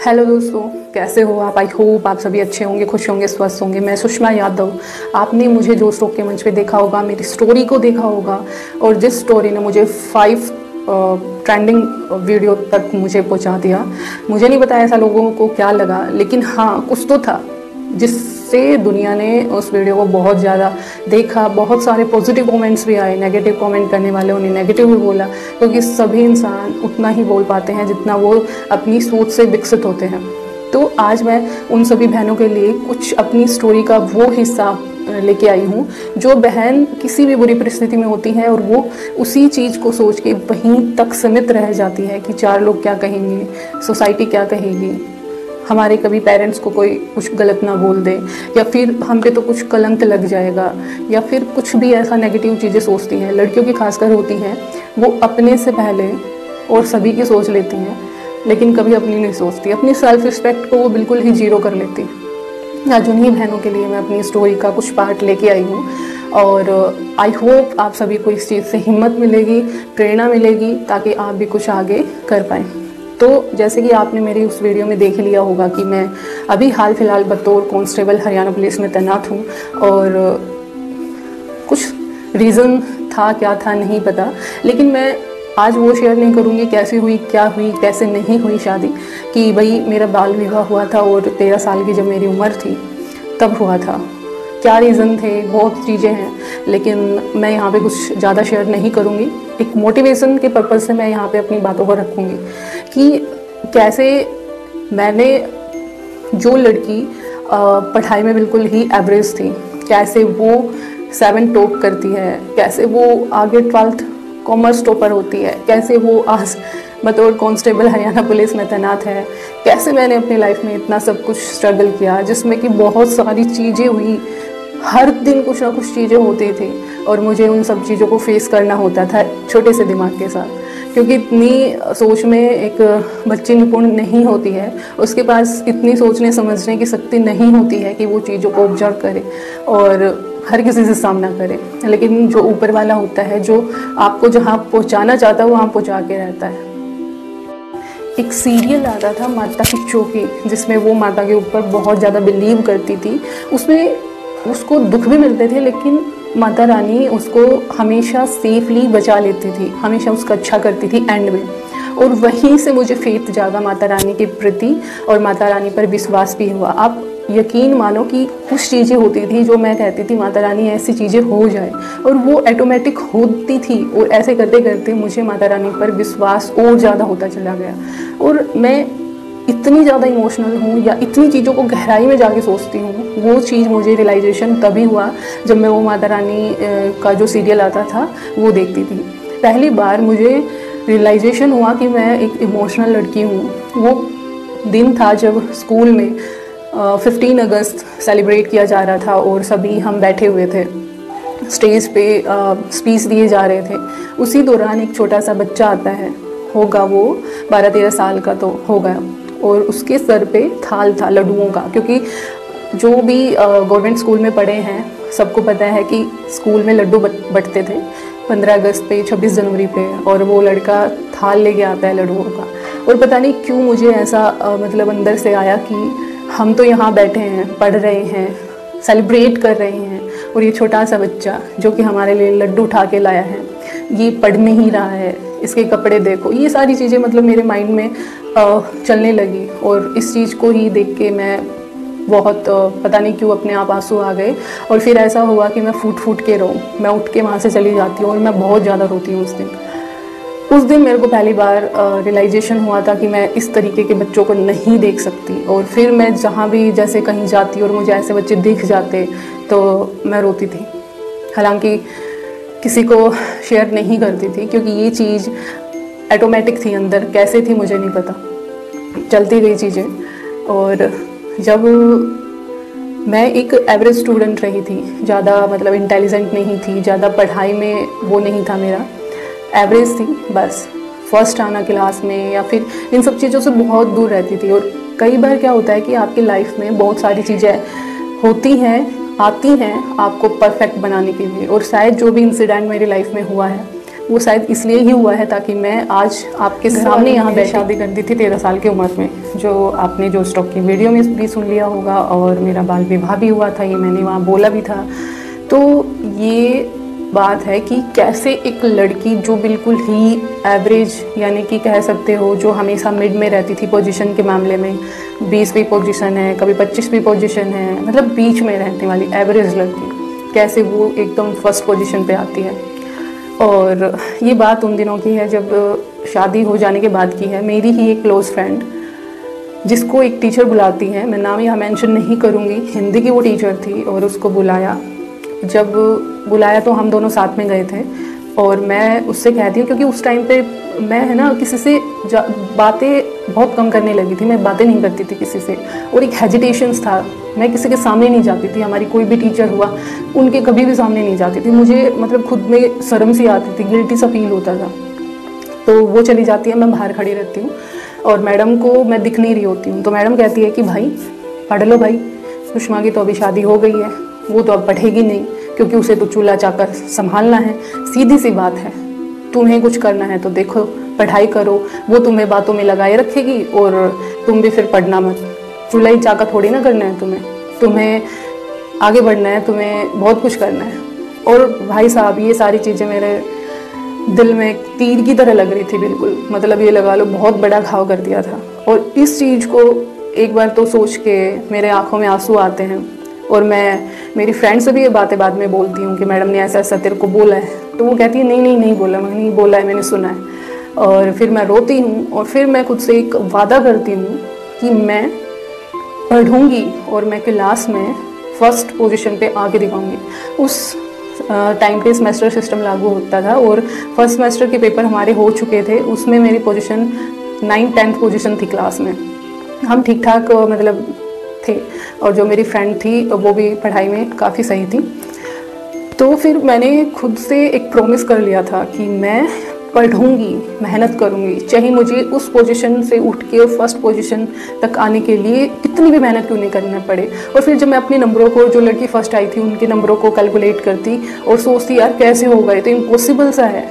Hello दोस्तों, कैसे हो आप? आई होप आप सभी अच्छे होंगे, खुश होंगे, स्वस्थ होंगे। मैं सुषमा यादव। आपने मुझे जोश टॉक के मंच पे देखा होगा, मेरी स्टोरी को देखा होगा, और जिस स्टोरी ने मुझे 5 ट्रेंडिंग वीडियो तक मुझे पहुंचा दिया। मुझे नहीं पता ऐसा लोगों को क्या लगा, लेकिन हाँ कुछ तो था जिससे दुनिया ने उस वीडियो को बहुत ज़्यादा देखा। बहुत सारे पॉजिटिव कमेंट्स भी आए, नेगेटिव कमेंट करने वाले उन्हें नेगेटिव भी बोला, क्योंकि सभी इंसान उतना ही बोल पाते हैं जितना वो अपनी सोच से विकसित होते हैं। तो आज मैं उन सभी बहनों के लिए कुछ अपनी स्टोरी का वो हिस्सा लेके आई हूँ जो बहन किसी भी बुरी परिस्थिति में होती है और वो उसी चीज़ को सोच के वहीं तक सीमित रह जाती है कि 4 लोग क्या कहेंगे, सोसाइटी क्या कहेगी, हमारे कभी पेरेंट्स को कोई कुछ गलत ना बोल दे, या फिर हम पे तो कुछ कलंक लग जाएगा, या फिर कुछ भी ऐसा नेगेटिव चीज़ें सोचती हैं। लड़कियों की खासकर होती हैं, वो अपने से पहले और सभी की सोच लेती हैं, लेकिन कभी अपनी नहीं सोचती। अपनी सेल्फ रिस्पेक्ट को वो बिल्कुल ही जीरो कर लेती। आज उन्हीं बहनों के लिए मैं अपनी स्टोरी का कुछ पार्ट लेके आई हूँ, और आई होप आप सभी को इस चीज़ से हिम्मत मिलेगी, प्रेरणा मिलेगी, ताकि आप भी कुछ आगे कर पाएँ। तो जैसे कि आपने मेरी उस वीडियो में देख लिया होगा कि मैं अभी हाल फिलहाल बतौर कांस्टेबल हरियाणा पुलिस में तैनात हूँ, और कुछ रीज़न था, क्या था नहीं पता, लेकिन मैं आज वो शेयर नहीं करूँगी कैसे हुई, क्या हुई, कैसे नहीं हुई शादी, कि भाई मेरा बाल विवाह हुआ था और 13 साल की जब मेरी उम्र थी तब हुआ था। क्या रीज़न थे, बहुत चीज़ें हैं, लेकिन मैं यहाँ पे कुछ ज़्यादा शेयर नहीं करूँगी। एक मोटिवेशन के पर्पज़ से मैं यहाँ पे अपनी बातों को रखूँगी कि कैसे मैंने, जो लड़की पढ़ाई में बिल्कुल ही एवरेज थी, कैसे वो 7 टॉप करती है, कैसे वो आगे 12th कॉमर्स टॉपर होती है, कैसे वो आज बतौर कांस्टेबल हरियाणा पुलिस में तैनात है, कैसे मैंने अपनी लाइफ में इतना सब कुछ स्ट्रगल किया, जिसमें कि बहुत सारी चीज़ें हुई। हर दिन कुछ ना कुछ चीज़ें होती थी और मुझे उन सब चीज़ों को फेस करना होता था छोटे से दिमाग के साथ, क्योंकि इतनी सोच में एक बच्ची निपुण नहीं होती है, उसके पास इतनी सोचने समझने की शक्ति नहीं होती है कि वो चीज़ों को ऑब्जर्व करे और हर किसी से सामना करे। लेकिन जो ऊपर वाला होता है, जो आपको जहाँ पहुँचाना चाहता है वहाँ पहुँचा के रहता है। एक सीरियल आता था माता की चौकी, जिसमें वो माता के ऊपर बहुत ज़्यादा बिलीव करती थी। उसमें उसको दुख भी मिलते थे, लेकिन माता रानी उसको हमेशा सेफली बचा लेती थी, हमेशा उसका अच्छा करती थी एंड में। और वहीं से मुझे फेथ जागा माता रानी के प्रति, और माता रानी पर विश्वास भी हुआ। आप यकीन मानो कि कुछ चीज़ें होती थी जो मैं कहती थी माता रानी ऐसी चीज़ें हो जाए, और वो ऑटोमेटिक होती थी। और ऐसे करते करते मुझे माता रानी पर विश्वास और ज़्यादा होता चला गया, और मैं इतनी ज़्यादा इमोशनल हूँ या इतनी चीज़ों को गहराई में जाके सोचती हूँ। वो चीज़ मुझे रियलाइजेशन तभी हुआ जब मैं वो माता रानी का जो सीरियल आता था वो देखती थी। पहली बार मुझे रियलाइजेशन हुआ कि मैं एक इमोशनल लड़की हूँ। वो दिन था जब स्कूल में 15 अगस्त सेलिब्रेट किया जा रहा था, और सभी हम बैठे हुए थे, स्टेज पे स्पीच दिए जा रहे थे। उसी दौरान एक छोटा सा बच्चा आता है, होगा वो 12-13 साल का तो होगा, और उसके सर पे थाल था लड्डुओं का। क्योंकि जो भी गवर्नमेंट स्कूल में पढ़े हैं सबको पता है कि स्कूल में लड्डू बंटते थे 15 अगस्त पे, 26 जनवरी पे, और वो लड़का थाल लेके आता है लड्डुओं का। और पता नहीं क्यों मुझे ऐसा मतलब अंदर से आया कि हम तो यहाँ बैठे हैं, पढ़ रहे हैं, सेलिब्रेट कर रहे हैं, और ये छोटा सा बच्चा जो कि हमारे लिए लड्डू उठा के लाया है, ये पढ़ नहीं रहा है, इसके कपड़े देखो। ये सारी चीज़ें मतलब मेरे माइंड में चलने लगी, और इस चीज़ को ही देख के मैं बहुत पता नहीं क्यों अपने आप आंसू आ गए। और फिर ऐसा हुआ कि मैं फूट के रो, मैं उठ के वहाँ से चली जाती हूँ, और मैं बहुत ज़्यादा रोती हूँ उस दिन मेरे को पहली बार रियलाइजेशन हुआ था कि मैं इस तरीके के बच्चों को नहीं देख सकती। और फिर मैं जहाँ भी जैसे कहीं जाती और मुझे ऐसे बच्चे दिख जाते तो मैं रोती थी। हालांकि किसी को शेयर नहीं करती थी, क्योंकि ये चीज़ ऑटोमेटिक थी अंदर, कैसे थी मुझे नहीं पता, चलती गई चीज़ें। और जब मैं एक एवरेज स्टूडेंट रही थी, ज़्यादा मतलब इंटेलिजेंट नहीं थी, ज़्यादा पढ़ाई में वो नहीं था मेरा, एवरेज थी बस, फर्स्ट आना क्लास में, या फिर इन सब चीज़ों से बहुत दूर रहती थी। और कई बार क्या होता है कि आपकी लाइफ में बहुत सारी चीज़ें होती हैं, आती हैं आपको परफेक्ट बनाने के लिए। और शायद जो भी इंसिडेंट मेरी लाइफ में हुआ है वो शायद इसलिए ही हुआ है ताकि मैं आज आपके सामने यहाँ पे शादी कर दी थी 13 साल की उम्र में। जो आपने जो स्टॉक की वीडियो में भी सुन लिया होगा, और मेरा बाल विवाह भी हुआ था, ये मैंने वहाँ बोला भी था। तो ये बात है कि कैसे एक लड़की जो बिल्कुल ही एवरेज, यानी कि कह सकते हो जो हमेशा मिड में रहती थी पोजीशन के मामले में, 20वीं पोजीशन है, कभी 25वीं पोजीशन है, मतलब बीच में रहने वाली एवरेज लड़की, कैसे वो एकदम फर्स्ट पोजीशन पे आती है। और ये बात उन दिनों की है जब शादी हो जाने के बाद की है। मेरी ही एक क्लोज़ फ्रेंड, जिसको एक टीचर बुलाती है, मैं नाम यहाँ मेंशन नहीं करूँगी, हिंदी की वो टीचर थी, और उसको बुलाया। जब बुलाया तो हम दोनों साथ में गए थे, और मैं उससे कहती हूँ, क्योंकि उस टाइम पे मैं है ना किसी से बातें बहुत कम करने लगी थी, मैं बातें नहीं करती थी किसी से, और एक हेजिटेशंस था, मैं किसी के सामने नहीं जाती थी। हमारी कोई भी टीचर हुआ, उनके कभी भी सामने नहीं जाती थी, मुझे मतलब खुद में शर्म सी आती थी, गिल्टी सा फील होता था। तो वो चली जाती है, मैं बाहर खड़ी रहती हूँ, और मैडम को मैं दिख नहीं रही होती हूँ, तो मैडम कहती है कि भाई पढ़ लो भाई, सुषमा की तो अभी शादी हो गई है, वो तो अब पढ़ेगी नहीं, क्योंकि उसे तो चूल्हा चाकर संभालना है। सीधी सी बात है, तुम्हें कुछ करना है तो देखो पढ़ाई करो, वो तुम्हें बातों में लगाए रखेगी और तुम भी फिर पढ़ना मत। चूल्हा ही चाकर थोड़ी ना करना है तुम्हें आगे बढ़ना है, तुम्हें बहुत कुछ करना है। और भाई साहब, ये सारी चीज़ें मेरे दिल में एक तीर की तरह लग रही थी, बिल्कुल, मतलब ये लगा लो बहुत बड़ा घाव कर दिया था। और इस चीज़ को एक बार तो सोच के मेरे आँखों में आंसू आते हैं, और मैं मेरी फ्रेंड से भी ये बातें बाद में बोलती हूँ कि मैडम ने ऐसा ऐसा तेरे को बोला है, तो वो कहती है नहीं बोला, मैंने नहीं बोला है, मैंने सुना है। और फिर मैं रोती हूँ, और फिर मैं खुद से एक वादा करती हूँ कि मैं पढ़ूँगी और मैं क्लास में फर्स्ट पोजीशन पे आके दिखाऊँगी। उस टाइम पे सेमेस्टर सिस्टम लागू होता था, और फर्स्ट सेमेस्टर के पेपर हमारे हो चुके थे, उसमें मेरी पोजीशन 9th-10th पोजीशन थी क्लास में। हम ठीक ठाक मतलब थे, और जो मेरी फ्रेंड थी वो भी पढ़ाई में काफ़ी सही थी। तो फिर मैंने खुद से एक प्रॉमिस कर लिया था कि मैं पढ़ूंगी, मेहनत करूंगी, चाहे मुझे उस पोजीशन से उठ के फर्स्ट पोजीशन तक आने के लिए कितनी भी मेहनत क्यों नहीं करना पड़े। और फिर जब मैं अपने नंबरों को, जो लड़की फर्स्ट आई थी उनके नंबरों को कैलकुलेट करती और सोचती यार कैसे होगा, ये तो इम्पॉसिबल सा है,